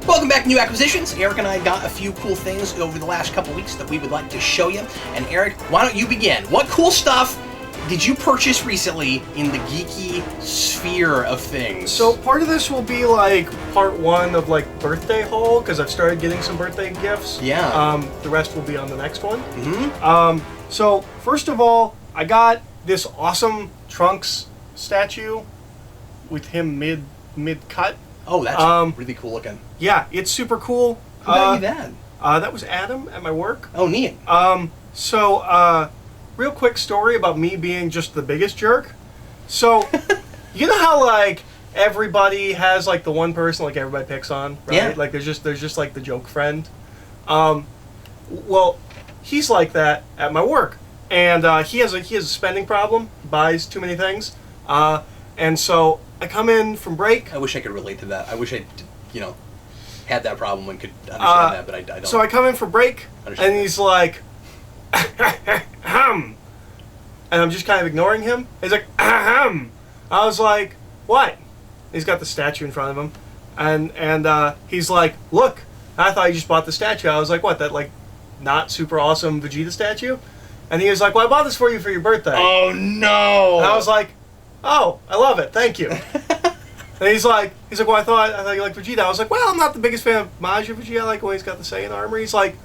Welcome back to New Acquisitions. Eric and I got a few cool things over the last couple weeks that we would like to show you. And Eric, why don't you begin? What cool stuff did you purchase recently in the geeky sphere of things? So part of this will be like part one of like birthday haul, because I've started getting some birthday gifts. Yeah. The rest will be on the next one. Mm-hmm. So first of all, I got this awesome Trunks statue with him mid cut. Oh, that's really cool looking. Yeah, it's super cool. Who got you that? That was Adam at my work. Oh, neat. Real quick story about me being just the biggest jerk. So, you know how like everybody has like the one person like everybody picks on, right? Yeah. Like there's just like the joke friend. Well, he's like that at my work, and he has a spending problem. He buys too many things, and so I come in from break. I wish I could relate to that. I wish I, had that problem and could understand that, but I don't. So I come in for break, and he's like, ahem. And I'm just kind of ignoring him. He's like, ahem. I was like, what? He's got the statue in front of him. And he's like, look, I thought you just bought the statue. I was like, what, that like not super awesome Vegeta statue? And he was like, well, I bought this for you for your birthday. Oh, no. And I was like, oh, I love it. Thank you. And he's like, well, I thought you liked Vegeta. I was like, well, I'm not the biggest fan of Majin Vegeta. I like when he's got the Saiyan armor. He's like,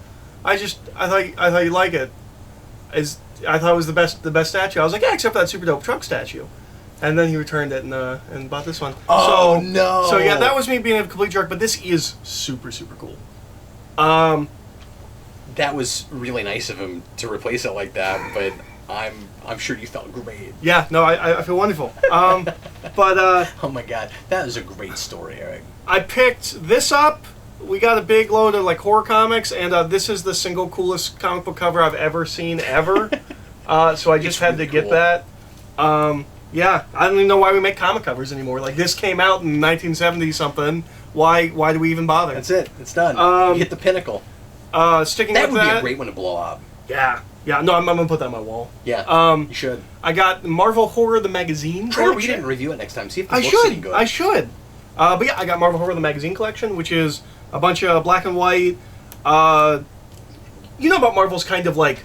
I thought you like it. I thought it was the best statue. I was like, yeah, except for that super dope Trunks statue. And then he returned it and bought this one. Oh, no. So yeah, that was me being a complete jerk. But this is super super cool. That was really nice of him to replace it like that. But I'm sure you felt great. Yeah, no, I feel wonderful. Oh my god, that is a great story, Eric. I picked this up. We got a big load of like horror comics, and this is the single coolest comic book cover I've ever seen ever. So I just had to get that. Yeah, I don't even know why we make comic covers anymore. Like this came out in 1970 something. Why do we even bother? That's it. It's done. You hit the pinnacle. Sticking that with would that, be a great one to blow up. Yeah. No, I'm gonna put that on my wall. Yeah. You should. I got Marvel Horror the Magazine. Try to read it and review it next time. See if the I book's should. any good. I should. But yeah, I got Marvel Horror the Magazine collection, which is a bunch of black and white. You know about Marvel's kind of like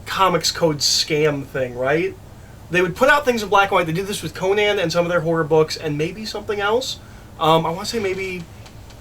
comics code scam thing, right? They would put out things in black and white. They did this with Conan and some of their horror books, and maybe something else. I want to say maybe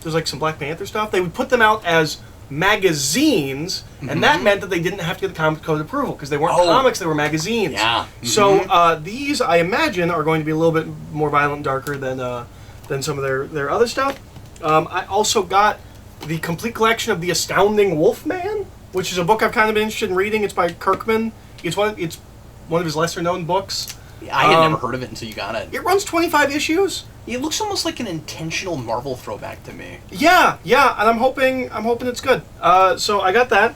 there's like some Black Panther stuff. They would put them out as magazines, and that meant that they didn't have to get the comic code approval because they weren't comics; they were magazines. Yeah. So these, I imagine, are going to be a little bit more violent and darker than some of their other stuff. I also got the complete collection of The Astounding Wolfman, which is a book I've kind of been interested in reading. It's by Kirkman. It's one of his lesser known books. I had never heard of it until you got it. It runs 25 issues. It looks almost like an intentional Marvel throwback to me. Yeah, and I'm hoping it's good. So I got that.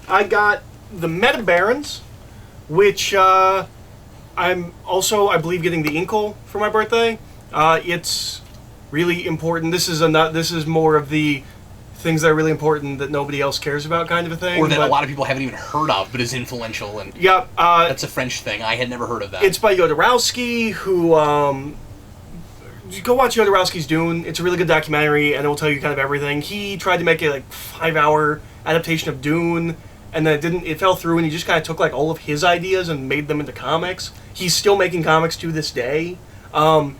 I got the Meta Barons, which I'm also, I believe, getting the Inkle for my birthday. It's really important. This is more of the things that are really important that nobody else cares about, kind of a thing. Or that a lot of people haven't even heard of, but is influential. And yeah, that's a French thing. I had never heard of that. It's by Jodorowsky, who. Go watch Jodorowsky's Dune. It's a really good documentary, and it will tell you kind of everything. He tried to make a 5-hour adaptation of Dune, and then it fell through, and he just kind of took like all of his ideas and made them into comics. He's still making comics to this day,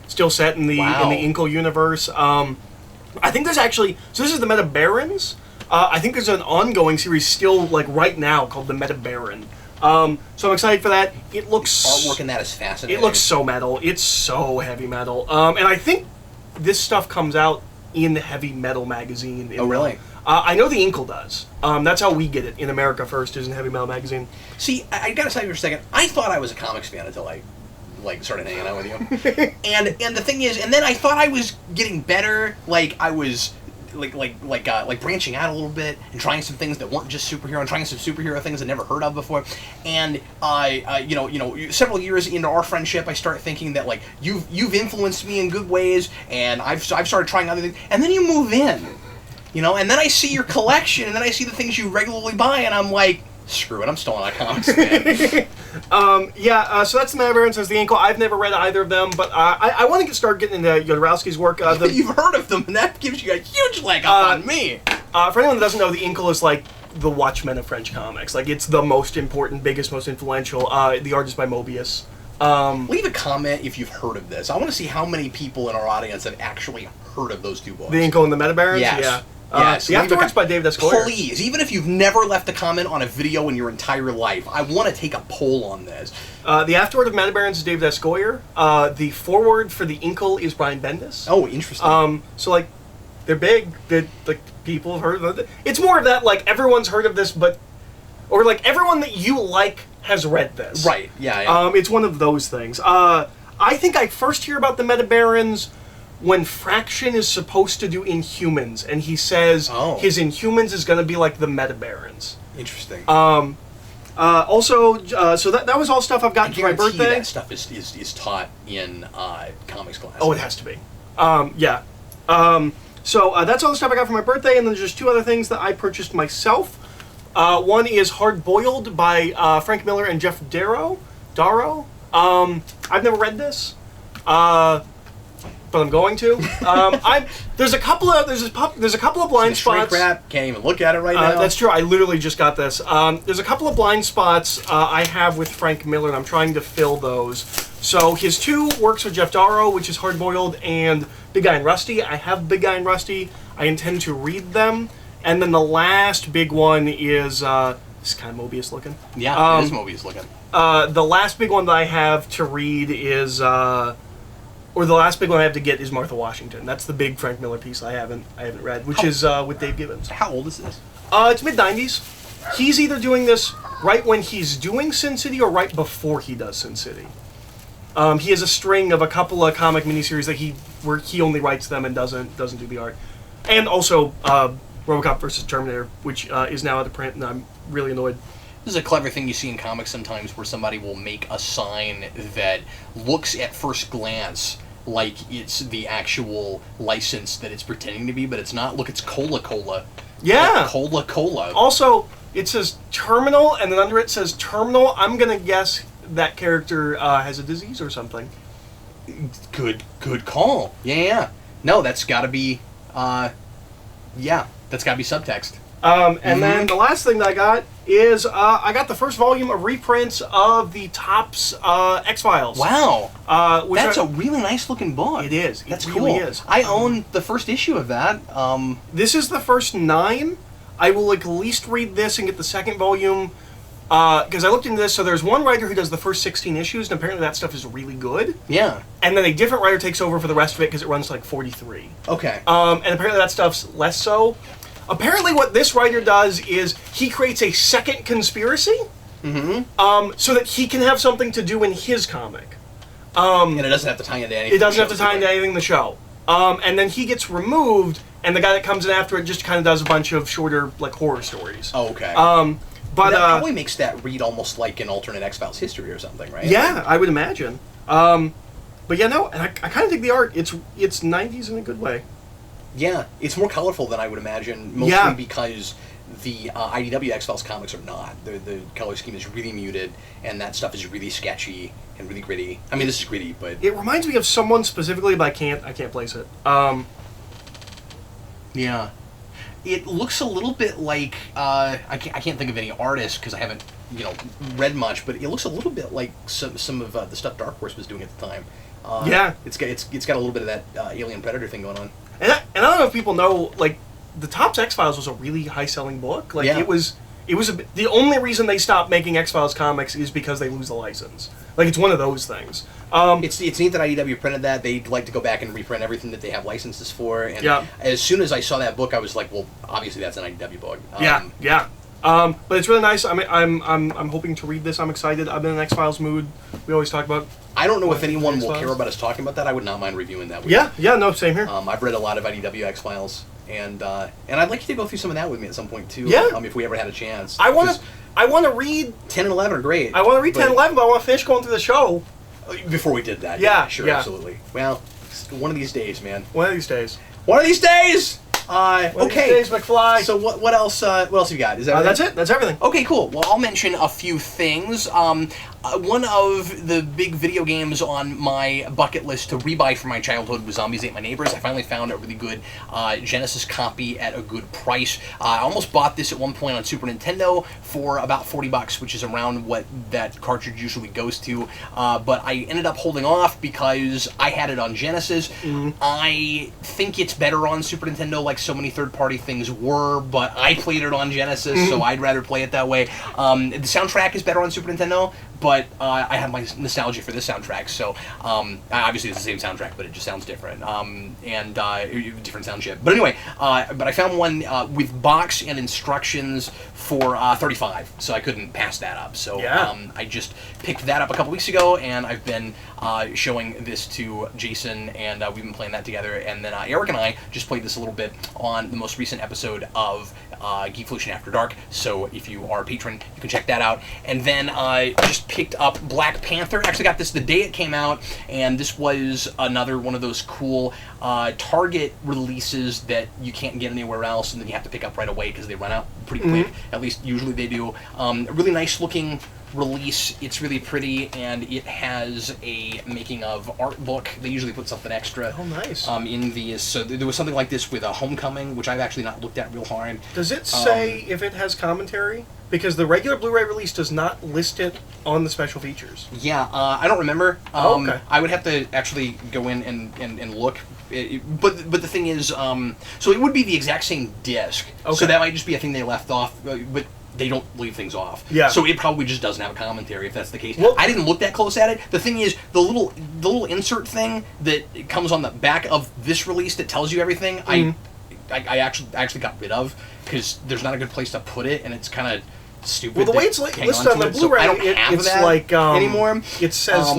still set in the Inkle universe. I think there's actually, so this is the Meta Barons. I think there's an ongoing series still like right now called the Meta Baron. So I'm excited for that. It looks... Artwork in that is fascinating. It looks so metal. It's so heavy metal. And I think this stuff comes out in Heavy Metal magazine. Oh, really? I know the Inkle does. That's how we get it in America first, is in Heavy Metal magazine. See, I gotta stop you for a second. I thought I was a comics fan until I started hanging out with you. and the thing is, and then I thought I was getting better. Like I was... Like branching out a little bit and trying some things that weren't just superhero and trying some superhero things I'd never heard of before. And several years into our friendship, I start thinking that like you've influenced me in good ways, and I've started trying other things. And then you move in, and then I see your collection, and then I see the things you regularly buy, and I'm like, screw it, I'm still not a comics fan. So that's the Meta Barons as the Inkle. I've never read either of them, but I want to start getting into Jodorowsky's work. You've heard of them, and that gives you a huge leg up on me. For anyone that doesn't know, the Inkle is like the Watchmen of French comics. Like, it's the most important, biggest, most influential. The art is by Mobius. Leave a comment if you've heard of this. I want to see how many people in our audience have actually heard of those two books. The Inkle and the Meta Barons? Yes. Yeah. Yes. The Afterwards by David S. Goyer. Please, even if you've never left a comment on a video in your entire life, I want to take a poll on this. The Afterword of Meta Barons is David S. Goyer. The foreword for the Inkle is Brian Bendis. Oh, interesting. So, like, they're big. Like, people have heard of it. It's more of that, like, everyone's heard of this, but... Or, like, everyone that you like has read this. Right, yeah. It's one of those things. I think I first hear about the Meta Barons when Fraction is supposed to do Inhumans, and he says his Inhumans is going to be like the Meta Barons. Interesting. So that was all stuff I've gotten for my birthday. That stuff is taught in comics class. Oh, it has to be. So that's all the stuff I got for my birthday, and then there's just two other things that I purchased myself. One is Hard Boiled by Frank Miller and Jeff Darrow. I've never read this, but I'm going to. There's a couple of blind spots. Crap, can't even look at it right now. That's true. I literally just got this. There's a couple of blind spots I have with Frank Miller, and I'm trying to fill those. So his two works with Jeff Darrow, which is Hard Boiled and Big Guy and Rusty. I have Big Guy and Rusty. I intend to read them. And then the last big one is this is kind of Mobius looking. Yeah, it is Mobius looking. The last big one that I have to read is, or the last big one I have to get is Martha Washington. That's the big Frank Miller piece I haven't read, which is with Dave Gibbons. How old is this? It's mid-90s. He's either doing this right when he's doing Sin City or right before he does Sin City. He has a string of a couple of comic miniseries where he only writes them and doesn't do the art, and also RoboCop vs. Terminator, which is now out of print, and I'm really annoyed. This is a clever thing you see in comics sometimes, where somebody will make a sign that looks at first glance like it's the actual license that it's pretending to be, but it's not. Look, it's Cola-Cola. Yeah. Cola-Cola. Also, it says Terminal, and then under it says Terminal. I'm going to guess that character has a disease or something. Good call. Yeah. No, that's got to be, that's got to be subtext. And then the last thing that I got is I got the first volume of reprints of the Topps X-Files. Wow. That's a really nice looking book. It is. That's really cool. is. I own the first issue of that. This is the first 9. I will at least read this and get the second volume. Because I looked into this, so there's one writer who does the first 16 issues, and apparently that stuff is really good. Yeah. And then a different writer takes over for the rest of it because it runs like 43. Okay. And apparently that stuff's less so. Apparently what this writer does is he creates a second conspiracy so that he can have something to do in his comic. And it doesn't have to tie into anything. It doesn't have to tie into anything in the show. And then he gets removed, and the guy that comes in after it just kind of does a bunch of shorter, like, horror stories. Oh, okay. But that probably makes that read almost like an alternate X-Files history or something, right? Yeah, I would imagine. But yeah, no, and I kind of dig the art. It's 90s in a good way. Yeah, it's more colorful than I would imagine, mostly because the IDW X-Files comics are not. The color scheme is really muted, and that stuff is really sketchy and really gritty. I mean, this is gritty, but... It reminds me of someone specifically, but I can't place it. Yeah. It looks a little bit like, I can't think of any artist because I haven't, read much, but it looks a little bit like some of the stuff Dark Horse was doing at the time. Yeah. It's got a little bit of that Alien Predator thing going on. And I don't know if people know, like, the Topps X-Files was a really high-selling book. Like, it was the only reason they stopped making X-Files comics is because they lose the license. Like, it's one of those things. It's neat that IDW printed that. They'd like to go back and reprint everything that they have licenses for. And as soon as I saw that book, I was like, well, obviously that's an IDW book. Yeah. But it's really nice. I mean, I'm hoping to read this. I'm excited. I'm in an X-Files mood. We always talk about. I don't know if anyone will care about us talking about that. I would not mind reviewing that. No, same here. I've read a lot of IDW X-Files, and I'd like you to go through some of that with me at some point too. Yeah. If we ever had a chance. I want to read 10 and 11 are great. I want to read 10 and 11, but I want to finish going through the show before we did that. Yeah, sure, yeah. Absolutely. Well, one of these days, man. One of these days. One of these days. One of these days, McFly. So what else? What else have you got? Is that that's it? That's everything. Okay, cool. Well, I'll mention a few things. one of the big video games on my bucket list to rebuy from my childhood was Zombies Ate My Neighbors. I finally found a really good Genesis copy at a good price. I almost bought this at one point on Super Nintendo for about $40, which is around what that cartridge usually goes to. But I ended up holding off because I had it on Genesis. I think it's better on Super Nintendo, like so many third-party things were, but I played it on Genesis, so I'd rather play it that way. The soundtrack is better on Super Nintendo, but I have my nostalgia for this soundtrack, so obviously it's the same soundtrack, but it just sounds different, and different sound chip. But anyway, but I found one with box and instructions for $35, so I couldn't pass that up. So I just picked that up a couple weeks ago, and I've been showing this to Jason, and we've been playing that together. And then Eric and I just played this a little bit on the most recent episode of Geekvolution After Dark. So if you are a patron, you can check that out. And then I just picked up Black Panther. Actually got this the day it came out, and this was another one of those cool Target releases that you can't get anywhere else, and then you have to pick up right away because they run out pretty quick. At least usually they do. A really nice looking release. It's really pretty, and it has a making of art book. They usually put something extra in these. So there was something like this with a Homecoming, which I've actually not looked at real hard. Does it say if it has commentary? Because the regular Blu-ray release does not list it on the special features. Yeah, I don't remember. Okay. I would have to actually go in and look. But the thing is, so it would be the exact same disc. Okay. So that might just be a thing they left off. But they don't leave things off. Yeah. So it probably just doesn't have a commentary if that's the case. Well, I didn't look that close at it. The thing is, the little insert thing that comes on the back of this release that tells you everything, I actually got rid of because there's not a good place to put it, and it's kind of stupid. Well, the way it's listed on the Blu-ray, so I don't have it's that like anymore. It says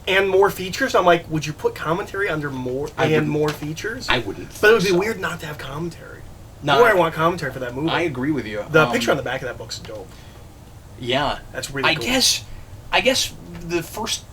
and more features. I'm like, would you put commentary under more more features? I wouldn't. But it would be weird not to have commentary. No, I want commentary for that movie. I agree with you. The picture on the back of that book's dope. Yeah, that's really cool. I guess the first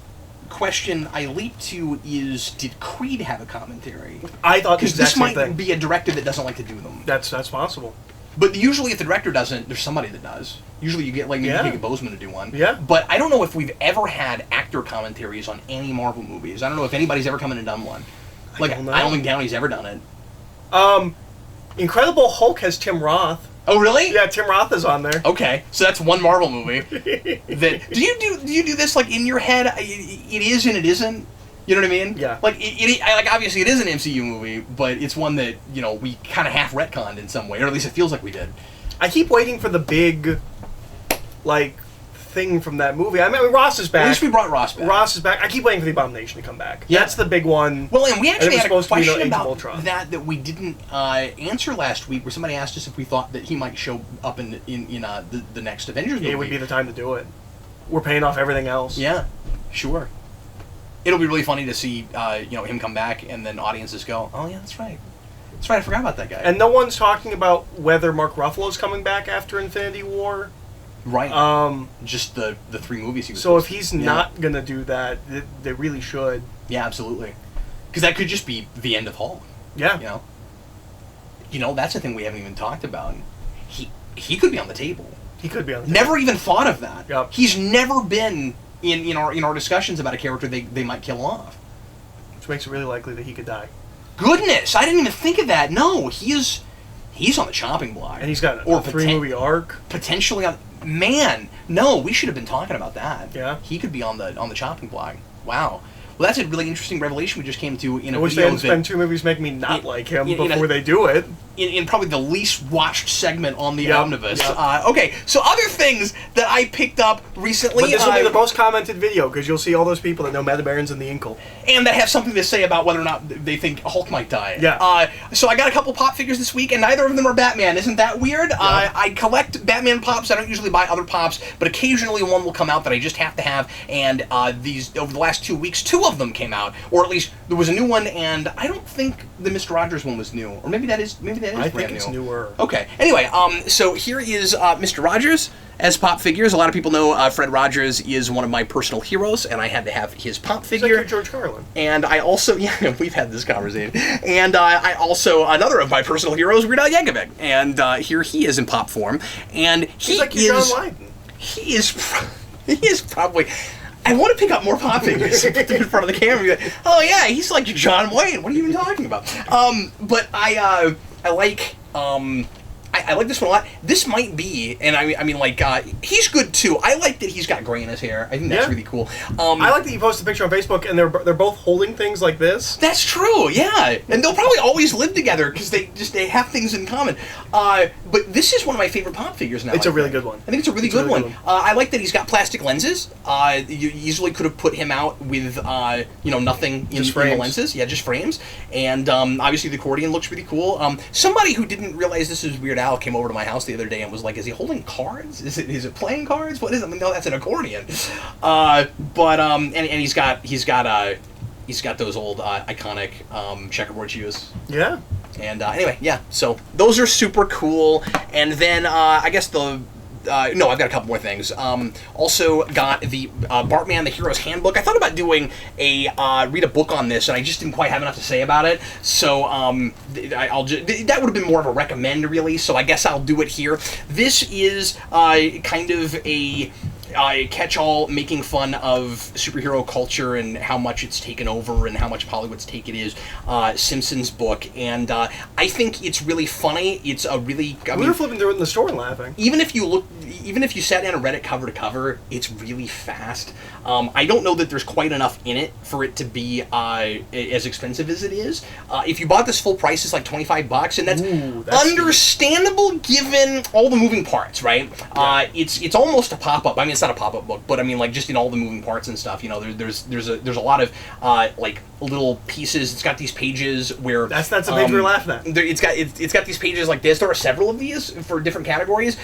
question I leap to is, did Creed have a commentary? I thought because this might be a director that doesn't like to do them. That's possible. But usually, if the director doesn't, there's somebody that does. Usually, you get like maybe Jacob Boseman to do one. Yeah. But I don't know if we've ever had actor commentaries on any Marvel movies. I don't know if anybody's ever come in and done one. Like I don't think Downey's ever done it. Incredible Hulk has Tim Roth. Oh, really? Yeah, Tim Roth is on there. Okay, so that's one Marvel movie. Do you do this like in your head? It is and it isn't. You know what I mean? Yeah. Like like obviously it is an MCU movie, but it's one that we kind of half retconned in some way, or at least it feels like we did. I keep waiting for the big, thing from that movie. I mean, Ross is back. At least we brought Ross back. Ross is back. I keep waiting for the Abomination to come back. Yeah. That's the big one. Well, and we actually had a question about that we didn't answer last week, where somebody asked us if we thought that he might show up in the next Avengers movie. Yeah, it would be the time to do it. We're paying off everything else. Yeah, sure. It'll be really funny to see him come back, and then audiences go, "Oh yeah, that's right. That's right. I forgot about that guy." And no one's talking about whether Mark Ruffalo's coming back after Infinity War. Right. Just the 3 movies he was. So if he's not gonna do that, they really should. Yeah, absolutely. Because that could just be the end of Hulk. Yeah. That's the thing we haven't even talked about. He could be on the table. He could be on the table. Never even thought of that. Yep. He's never been in our discussions about a character they might kill off. Which makes it really likely that he could die. Goodness, I didn't even think of that. No, he's on the chopping block. And he's got a 3-movie arc. Potentially on. Man, no, we should have been talking about that. Yeah. He could be on the chopping block. Wow. Well, that's a really interesting revelation we just came to in a video. I wish they didn't spend 2 movies making me not like him before they do it. In probably the least watched segment on the Omnibus. Yep. Okay, so other things that I picked up recently. But this will be the most commented video, because you'll see all those people that know Meta Barons and the Inkle. And that have something to say about whether or not they think Hulk might die. Yeah. So I got a couple pop figures this week, and neither of them are Batman. Isn't that weird? Yeah. I collect Batman pops. I don't usually buy other pops, but occasionally one will come out that I just have to have. And these over the last 2 weeks, 2 of them came out, or at least there was a new one. And I don't think the Mr. Rogers one was new, or maybe that is brand new. I think it's newer. Okay. Anyway, so here is Mr. Rogers as pop figures. A lot of people know Fred Rogers is one of my personal heroes, and I had to have his pop figure. It's like George Carlin. And I also, we've had this conversation. And I also, another of my personal heroes, Weird Al Yankovic. And here he is in pop form. And he's like John Lydon. He is... He is probably. I want to pick up more pop figures and put them in front of the camera. And be like, oh yeah, he's like John Wayne. What are you even talking about? But I like. I like this one a lot. This might be, and I mean, like, he's good too. I like that he's got gray in his hair. I think that's really cool. I like that you posted a picture on Facebook, and they're both holding things like this. That's true, yeah. And they'll probably always live together because they have things in common. But this is one of my favorite pop figures now. It's a really good one. I think it's a really good one. I like that he's got plastic lenses. You easily could have put him out with nothing in the lenses. Yeah, just frames. And obviously the accordion looks really cool. Somebody who didn't realize this was Weird Al came over to my house the other day and was like, "Is he holding cards? Is it playing cards? What is it?" I mean, no, that's an accordion. And he's got those old iconic checkerboard shoes. Yeah. And anyway, yeah. So those are super cool. And then I guess I've got a couple more things. Also got the Bartman the Hero's Handbook. I thought about doing read a book on this, and I just didn't quite have enough to say about it. So that would have been more of a recommend, really. So I guess I'll do it here. This is kind of a catch-all making fun of superhero culture and how much it's taken over and how much of Hollywood's take it is. Simpsons book, and I think it's really funny. It's a really we were flipping through it in the store and laughing. Even if you sat down and read it cover to cover, it's really fast. I don't know that there's quite enough in it for it to be as expensive as it is. If you bought this full price, it's like $25, and that's understandable given all the moving parts, right? Yeah. It's almost a pop-up. I mean, it's not a pop-up book, but I mean, like, just in all the moving parts and stuff. You know, there's a lot of like little pieces. It's got these pages where that's the page we're laughing at. It's got these pages like this. There are several of these for different categories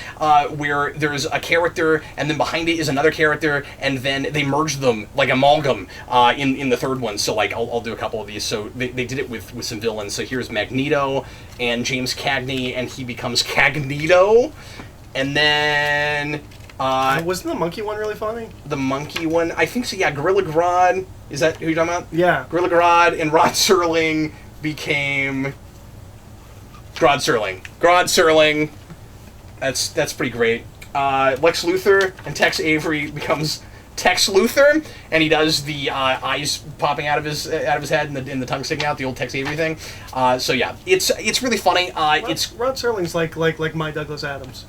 where there's a character and then behind it is another character, and then they merge them like amalgam in the third one. So like I'll do a couple of these. So they did it with some villains. So here's Magneto and James Cagney, and he becomes Cagnito, and then. Wasn't the monkey one really funny? The monkey one, I think so. Yeah, Gorilla Grodd. Is that who you're talking about? Yeah. Gorilla Grodd and Rod Serling became Grodd Serling. Grodd Serling. That's pretty great. Lex Luthor and Tex Avery becomes Tex Luthor, and he does the eyes popping out of his head and the tongue sticking out, the old Tex Avery thing. So yeah, it's really funny. Rod Serling's like my Douglas Adams.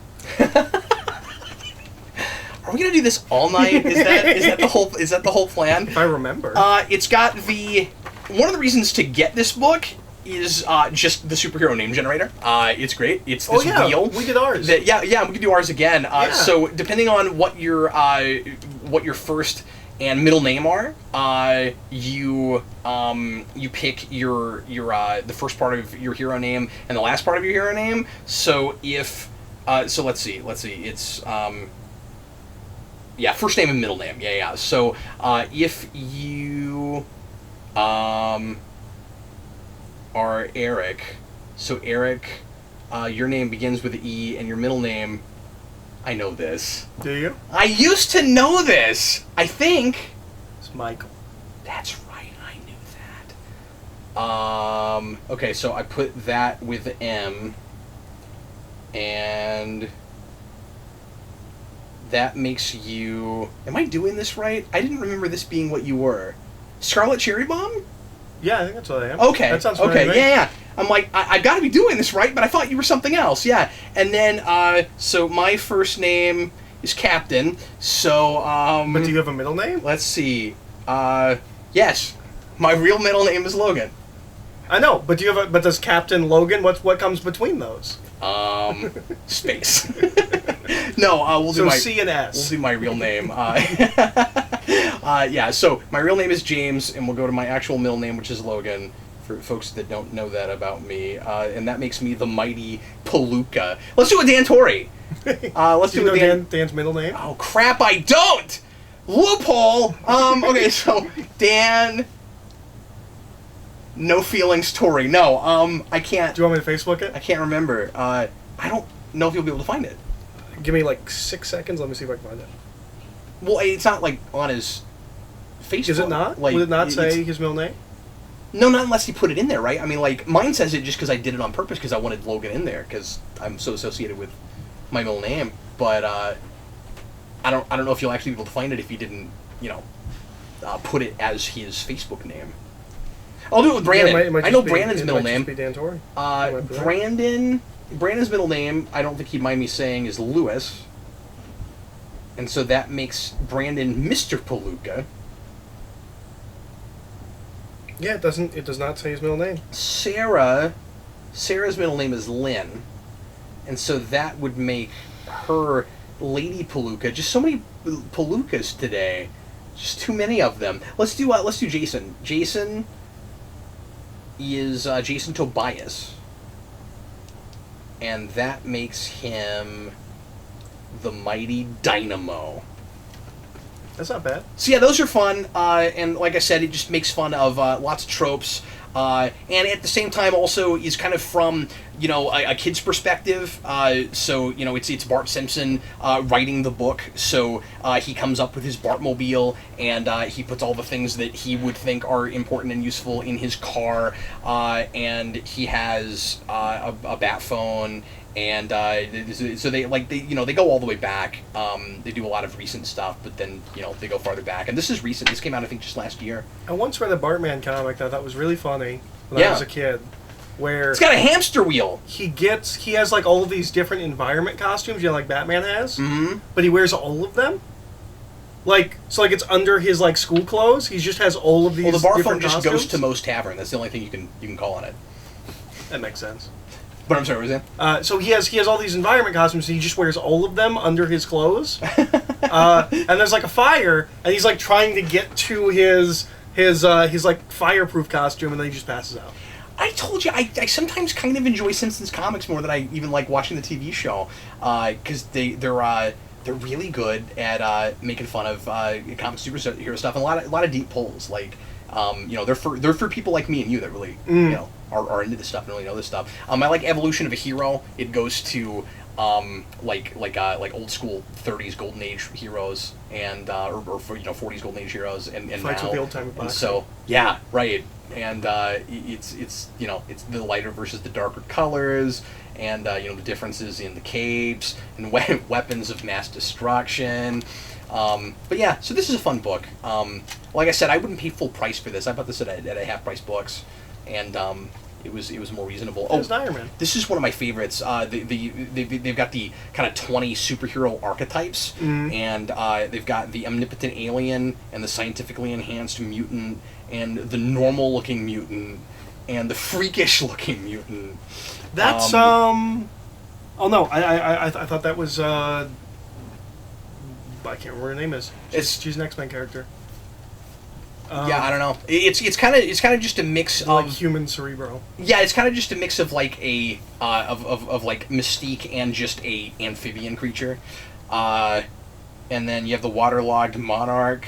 Are we gonna do this all night? Is that the whole plan? If I remember. It's got one of the reasons to get this book is just the superhero name generator. It's great. It's this wheel. We did ours. We can do ours again. So depending on what your first and middle name are, you pick your the first part of your hero name and the last part of your hero name. So if let's see. It's first name and middle name. Yeah. So if you are Eric, so Eric, your name begins with an E, and your middle name, I know this. Do you? I used to know this, I think. It's Michael. That's right, I knew that. Okay, so I put that with the M, and that makes you... Am I doing this right? I didn't remember this being what you were. Scarlet Cherry Bomb? Yeah, I think that's what I am. Okay. That sounds familiar. Okay, yeah. I'm like, I've got to be doing this right, but I thought you were something else. Yeah. And then, so my first name is Captain. So, But do you have a middle name? Let's see. Yes. My real middle name is Logan. I know, but but does Captain Logan? What comes between those? Space. No, we'll do my C and S. We'll do my real name. Yeah. So my real name is James, and we'll go to my actual middle name, which is Logan. For folks that don't know that about me, and that makes me the mighty Palooka. Let's do a Dan Torrey. Let's do a Dan's middle name. Oh crap! I don't. Loophole. Okay, so Dan. No feelings, Torrey. No, I can't. Do you want me to Facebook it? I can't remember. I don't know if you'll be able to find it. Give me like 6 seconds. Let me see if I can find it. Well, it's not like on his Facebook. Is it not? Would it not say his middle name? No, not unless he put it in there, right? I mean, like, mine says it just because I did it on purpose because I wanted Logan in there because I'm so associated with my middle name. But, I don't know if you'll actually be able to find it if he didn't, put it as his Facebook name. I'll do it with Brandon. It might I know just be- Brandon's it middle might name. just be Dan Torrey. Brandon's middle name, I don't think he'd mind me saying, is Lewis. And so that makes Brandon Mr. Palooka. Yeah, it does not say his middle name. Sarah's middle name is Lynn. And so that would make her Lady Palooka. Just so many Palookas today. Just too many of them. Let's do Jason. Jason is Jason Tobias. And that makes him the Mighty Dynamo. That's not bad. So yeah, those are fun, and like I said, it just makes fun of lots of tropes, and at the same time also is kind of from a kid's perspective. So it's Bart Simpson writing the book, so he comes up with his Bartmobile, and he puts all the things that he would think are important and useful in his car, and he has a bat phone. And so they go all the way back. They do a lot of recent stuff, but then they go farther back. And this is recent. This came out I think just last year. I once read a Bartman comic that I thought was really funny when I was a kid, where it's got a hamster wheel. He has like all of these different environment costumes, like Batman has, mm-hmm. but he wears all of them. So it's under his school clothes. He just has all of these. Well, the bar phone different just costumes. goes to Moe's Tavern. That's the only thing you can call on it. That makes sense. But I'm sorry, what was that? So he has all these environment costumes, and he just wears all of them under his clothes. And there's a fire, and he's trying to get to his fireproof costume, and then he just passes out. I told you, I sometimes kind of enjoy Simpsons comics more than I even like watching the TV show, because they're really good at making fun of comic superhero stuff, and a lot of deep pulls. They're for people like me and you that really are into this stuff and really know this stuff. I like Evolution of a Hero. It goes to old school 30s golden age heroes and or 40s golden age heroes and Fights now. with the old time And so yeah, right. And it's the lighter versus the darker colors, and the differences in the capes and weapons of mass destruction. But yeah, so this is a fun book. Like I said, I wouldn't pay full price for this. I bought this at a half price books, and it was more reasonable. It's Iron Man. This is one of my favorites. They've got the kind of 20 superhero archetypes, and they've got the omnipotent alien and the scientifically enhanced mutant and the normal looking mutant and the freakish looking mutant. That's Oh no, I thought that was I can't remember what her name is. She's an X-Men character. Yeah, I don't know. It's kind of just a mix of human Cerebro. Yeah, it's kind of just a mix of a of Mystique and just a amphibian creature, and then you have the waterlogged monarch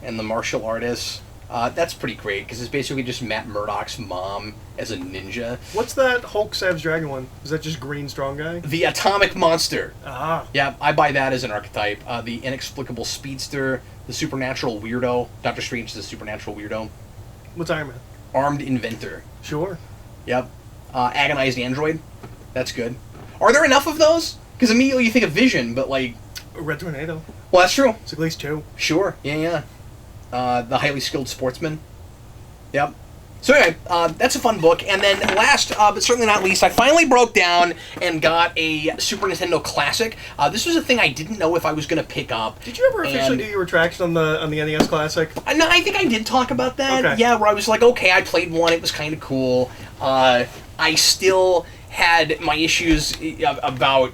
and the martial artist. That's pretty great because it's basically just Matt Murdock's mom as a ninja. What's that Hulk Savage Dragon one? Is that just green strong guy? The Atomic Monster. Ah. Yeah, I buy that as an archetype. The inexplicable speedster, the supernatural weirdo. Doctor Strange is a supernatural weirdo. What's Iron Man? Armed inventor. Sure. Yep. Agonized android. That's good. Are there enough of those? Because immediately you think of Vision, but Red Tornado. Well, that's true. It's at least 2. Sure. Yeah. The highly skilled sportsman. Yep. So anyway, that's a fun book. And then last, but certainly not least, I finally broke down and got a Super Nintendo Classic. This was a thing I didn't know if I was going to pick up. Did you ever officially do your retraction on the NES Classic? No, I think I did talk about that. Okay. Yeah, where I was like, okay, I played one. It was kind of cool. I still had my issues about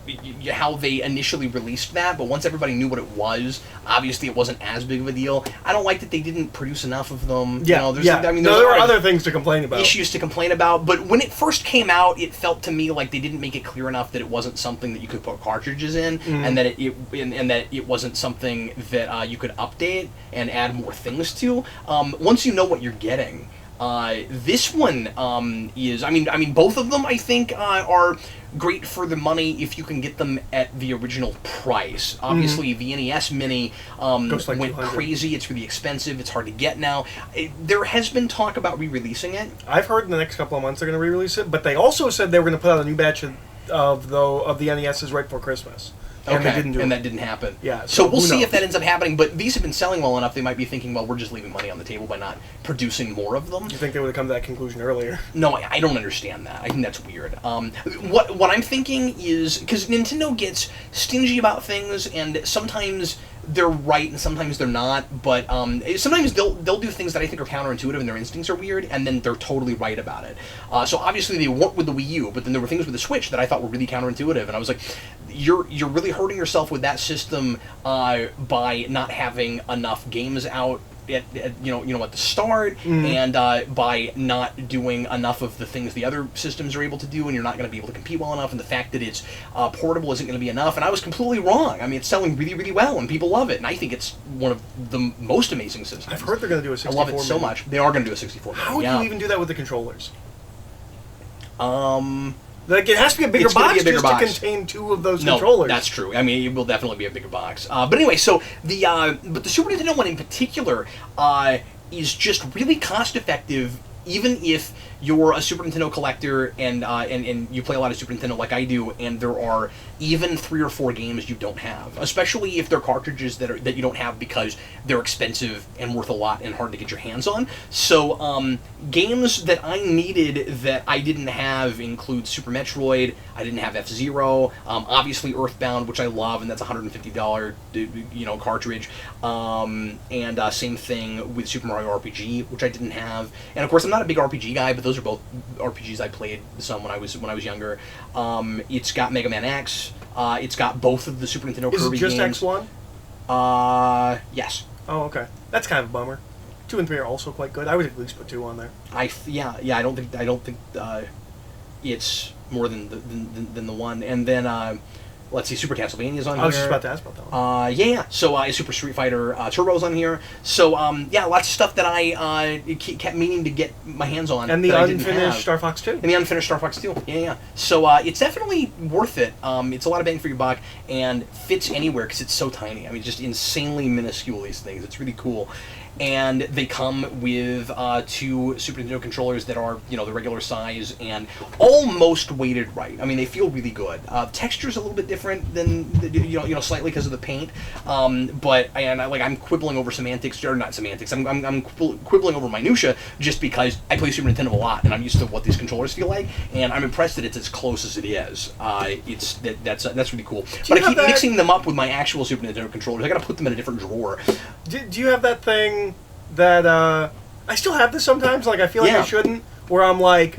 how they initially released that, but once everybody knew what it was, obviously it wasn't as big of a deal. I don't like that they didn't produce enough of them. Yeah, there were other things to complain about. Issues to complain about, but when it first came out, it felt to me like they didn't make it clear enough that it wasn't something that you could put cartridges in, and that it wasn't something that you could update and add more things to. Once you know what you're getting. This one is, I mean, both of them I think are great for the money if you can get them at the original price. Obviously, the NES Mini went crazy. It's really expensive. It's hard to get now. There has been talk about re-releasing it. I've heard in the next couple of months they're going to re-release it, but they also said they were going to put out a new batch of the NESs right before Christmas. and they didn't do it. And that didn't happen. Yeah. So we'll who see knows? if that ends up happening. But these have been selling well enough. They might be thinking, well, we're just leaving money on the table by not producing more of them. You think they would have come to that conclusion earlier? No, I don't understand that. I think that's weird. What I'm thinking is because Nintendo gets stingy about things, and sometimes they're right and sometimes they're not. But sometimes they'll do things that I think are counterintuitive and their instincts are weird, and then they're totally right about it. So obviously they weren't with the Wii U, but then there were things with the Switch that I thought were really counterintuitive, and I was like, you're really hurting yourself with that system by not having enough games out at the start, and by not doing enough of the things the other systems are able to do, and you're not going to be able to compete well enough, and the fact that it's portable isn't going to be enough. And I was completely wrong. I mean, it's selling really, really well, and people love it, and I think it's one of the most amazing systems. I've heard they're going to do a 64. I love it so much. They are going to do a 64. How would you even do that with the controllers? Like it has to be a bigger box to contain two of those controllers. That's true. I mean, it will definitely be a bigger box. But anyway, so the Super Nintendo one in particular is just really cost effective, even if you're a Super Nintendo collector and you play a lot of Super Nintendo like I do, and there are even 3 or 4 games you don't have, especially if they're cartridges that you don't have because they're expensive and worth a lot and hard to get your hands on. So games that I needed that I didn't have include Super Metroid. I didn't have F-Zero, obviously Earthbound, which I love, and that's a $150 cartridge, and same thing with Super Mario RPG, which I didn't have. And of course, I'm not a big RPG guy, but those are both RPGs I played some when I was younger. It's got Mega Man X. It's got both of the Super Nintendo Kirby games. Is it just X1? Yes. Oh, okay. That's kind of a bummer. 2 and 3 are also quite good. I would at least put 2 on there. I don't think it's more than the one. And then let's see, Super Castlevania's on here. I was just about to ask about that one. Yeah. So Super Street Fighter Turbo's on here. So lots of stuff that I kept meaning to get my hands on. And the unfinished Star Fox 2. And the unfinished Star Fox 2. Yeah. So it's definitely worth it. It's a lot of bang for your buck and fits anywhere because it's so tiny. I mean, just insanely minuscule, these things. It's really cool. And they come with 2 Super Nintendo controllers that are, the regular size and almost weighted right. I mean, they feel really good. Texture's a little bit different than, slightly because of the paint. But I'm quibbling over semantics, or not semantics. I'm quibbling over minutia just because I play Super Nintendo a lot and I'm used to what these controllers feel like, and I'm impressed that it's as close as it is. That's really cool. But I keep mixing them up with my actual Super Nintendo controllers. I got to put them in a different drawer. Do you have that thing that I still have this sometimes, like I feel like I shouldn't, where I'm like,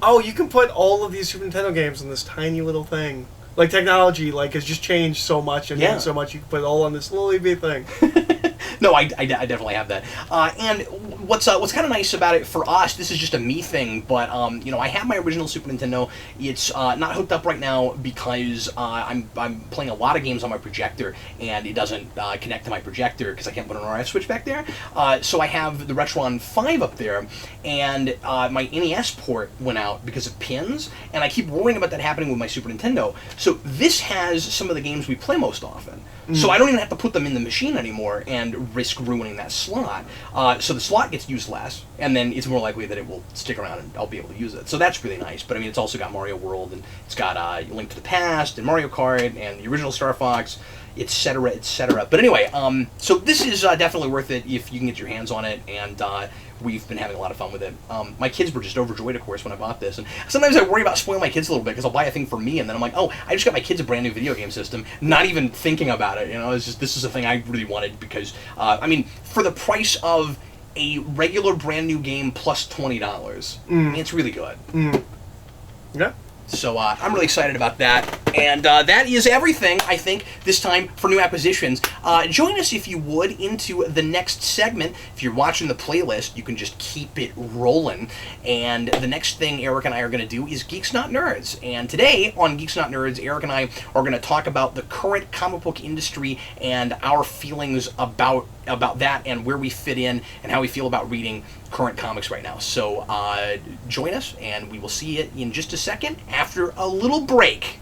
oh, you can put all of these Super Nintendo games in this tiny little thing. Like technology has just changed so much and done so much, you can put it all on this little EV thing. No, I definitely have that. And what's kind of nice about it for us, this is just a me thing, but I have my original Super Nintendo. It's not hooked up right now because I'm playing a lot of games on my projector, and it doesn't connect to my projector because I can't put an RF switch back there. So I have the Retron 5 up there, and my NES port went out because of pins, and I keep worrying about that happening with my Super Nintendo. So this has some of the games we play most often. So I don't even have to put them in the machine anymore and risk ruining that slot. So the slot gets used less, and then it's more likely that it will stick around and I'll be able to use it. So that's really nice. But I mean, it's also got Mario World, and it's got Link to the Past, and Mario Kart, and the original Star Fox, etc., etc. But anyway, so this is definitely worth it if you can get your hands on it, and we've been having a lot of fun with it. My kids were just overjoyed, of course, when I bought this. And sometimes I worry about spoiling my kids a little bit because I'll buy a thing for me, and then I'm like, oh, I just got my kids a brand new video game system, not even thinking about it. It's just, this is a thing I really wanted because, for the price of a regular brand new game plus $20, I mean, it's really good. Yeah. So I'm really excited about that. And that is everything, I think, this time for new acquisitions. Join us, if you would, into the next segment. If you're watching the playlist, you can just keep it rolling. And the next thing Eric and I are going to do is Geeks Not Nerds. And today on Geeks Not Nerds, Eric and I are going to talk about the current comic book industry and our feelings about that and where we fit in and how we feel about reading current comics right now. So join us, and we will see you in just a second after a little break.